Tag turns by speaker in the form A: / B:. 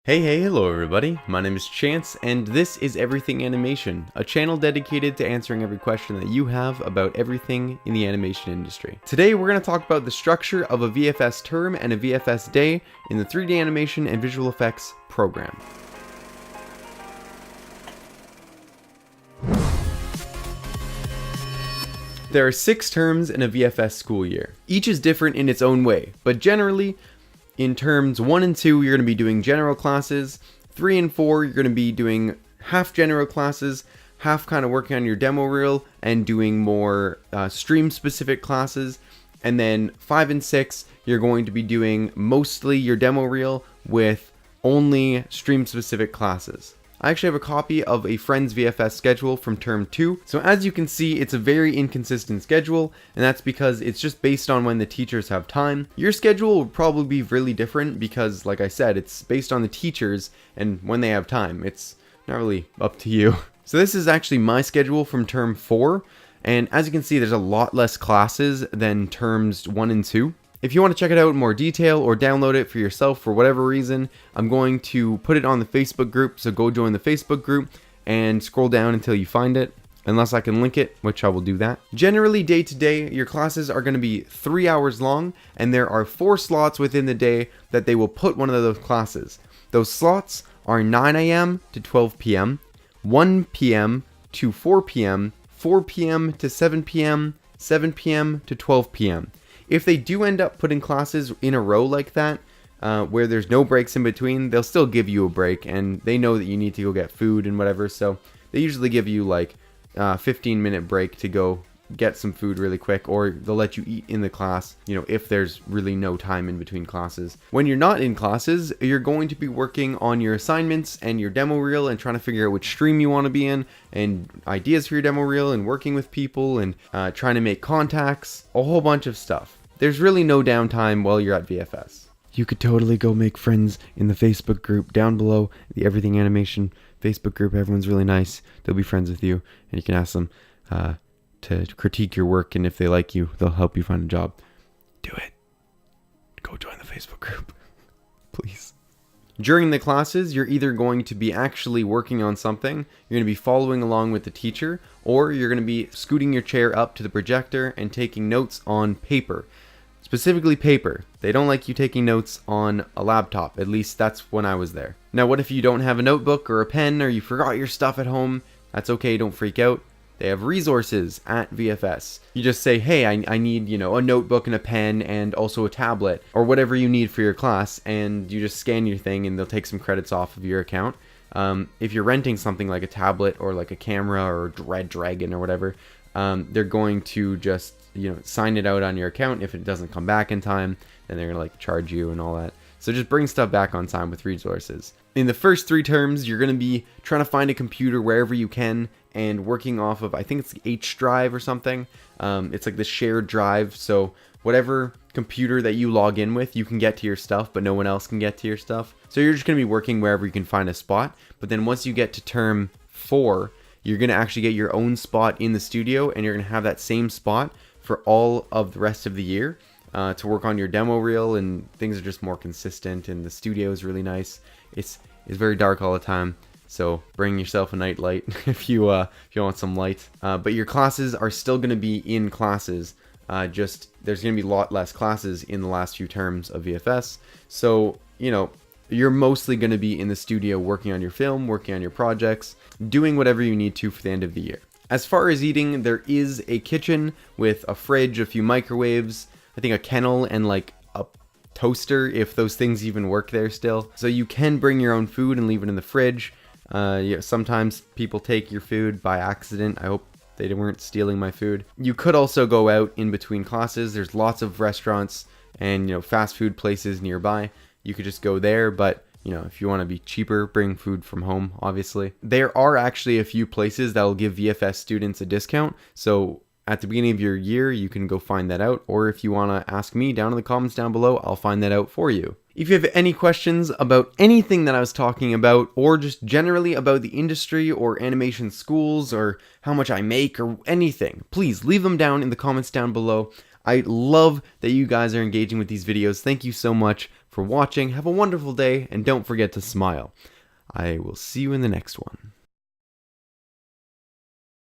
A: Hello everybody, my name is Chance, and this is Everything Animation, a channel dedicated to answering every question that you have about everything in the animation industry. Today we're going to talk about the structure of a VFS term and a VFS day in the 3D animation and visual effects program. There are 6 terms in a VFS school year. Each is different in its own way, but generally, in terms 1 and 2, you're going to be doing general classes. 3 and 4, you're going to be doing half general classes, half kind of working on your demo reel and doing more stream-specific classes. And then 5 and 6, you're going to be doing mostly your demo reel with only stream-specific classes. I actually have a copy of a friend's VFS schedule from term 2. So as you can see, it's a very inconsistent schedule, and that's because it's just based on when the teachers have time. Your schedule will probably be really different because, like I said, it's based on the teachers and when they have time. It's not really up to you. So this is actually my schedule from term 4, and as you can see, there's a lot less classes than terms 1 and 2. If you want to check it out in more detail or download it for yourself for whatever reason, I'm going to put it on the Facebook group, so go join the Facebook group and scroll down until you find it, unless I can link it, which I will do that. Generally, day to day, your classes are going to be 3 hours long, and there are 4 slots within the day that they will put one of those classes. Those slots are 9 a.m. to 12 p.m., 1 p.m. to 4 p.m., 4 p.m. to 7 p.m., 7 p.m. to 12 p.m. If they do end up putting classes in a row like that, where there's no breaks in between, they'll still give you a break, and they know that you need to go get food and whatever, so they usually give you like a 15-minute break to go get some food really quick, or they'll let you eat in the class, if there's really no time in between classes. When you're not in classes, you're going to be working on your assignments and your demo reel and trying to figure out which stream you want to be in, and ideas for your demo reel, and working with people, and trying to make contacts, a whole bunch of stuff. There's really no downtime while you're at VFS. You could totally go make friends in the Facebook group down below, the Everything Animation Facebook group. Everyone's really nice. They'll be friends with you, and you can ask them to critique your work, and if they like you, they'll help you find a job. Do it. Go join the Facebook group, please. During the classes, you're either going to be actually working on something, you're going to be following along with the teacher, or you're going to be scooting your chair up to the projector and taking notes on paper. Specifically paper. They don't like you taking notes on a laptop. At least that's when I was there. Now, what if you don't have a notebook or a pen, or you forgot your stuff at home? That's okay, don't freak out. They have resources at VFS. You just say, hey, I need, a notebook and a pen and also a tablet, or whatever you need for your class, and you just scan your thing and they'll take some credits off of your account. If you're renting something like a tablet or like a camera or Red Dragon or whatever, they're going to just, sign it out on your account. If it doesn't come back in time, then they're gonna charge you and all that. So just bring stuff back on time with resources. In the first 3 terms, you're going to be trying to find a computer wherever you can and working off of, I think it's H drive or something. It's like the shared drive. So whatever computer that you log in with, you can get to your stuff, but no one else can get to your stuff. So you're just going to be working wherever you can find a spot. But then once you get to term 4, you're going to actually get your own spot in the studio, and you're going to have that same spot for all of the rest of the year. To work on your demo reel, and things are just more consistent, and the studio is really nice. It's very dark all the time, so bring yourself a night light if you want some light. But your classes are still going to be in classes. Just there's going to be a lot less classes in the last few terms of VFS. So you're mostly going to be in the studio working on your film, working on your projects, doing whatever you need to for the end of the year. As far as eating, there is a kitchen with a fridge, a few microwaves, I think a kennel, and like a toaster, if those things even work there still. So you can bring your own food and leave it in the fridge. Sometimes people take your food by accident. I hope they weren't stealing my food. You could also go out in between classes. There's lots of restaurants and fast food places nearby. You could just go there, but if you want to be cheaper, bring food from home, obviously. There are actually a few places that will give VFS students a discount. So at the beginning of your year, you can go find that out. Or if you want to ask me down in the comments down below, I'll find that out for you. If you have any questions about anything that I was talking about, or just generally about the industry or animation schools or how much I make or anything, please leave them down in the comments down below. I love that you guys are engaging with these videos. Thank you so much for watching. Have a wonderful day, and don't forget to smile. I will see you in the next one.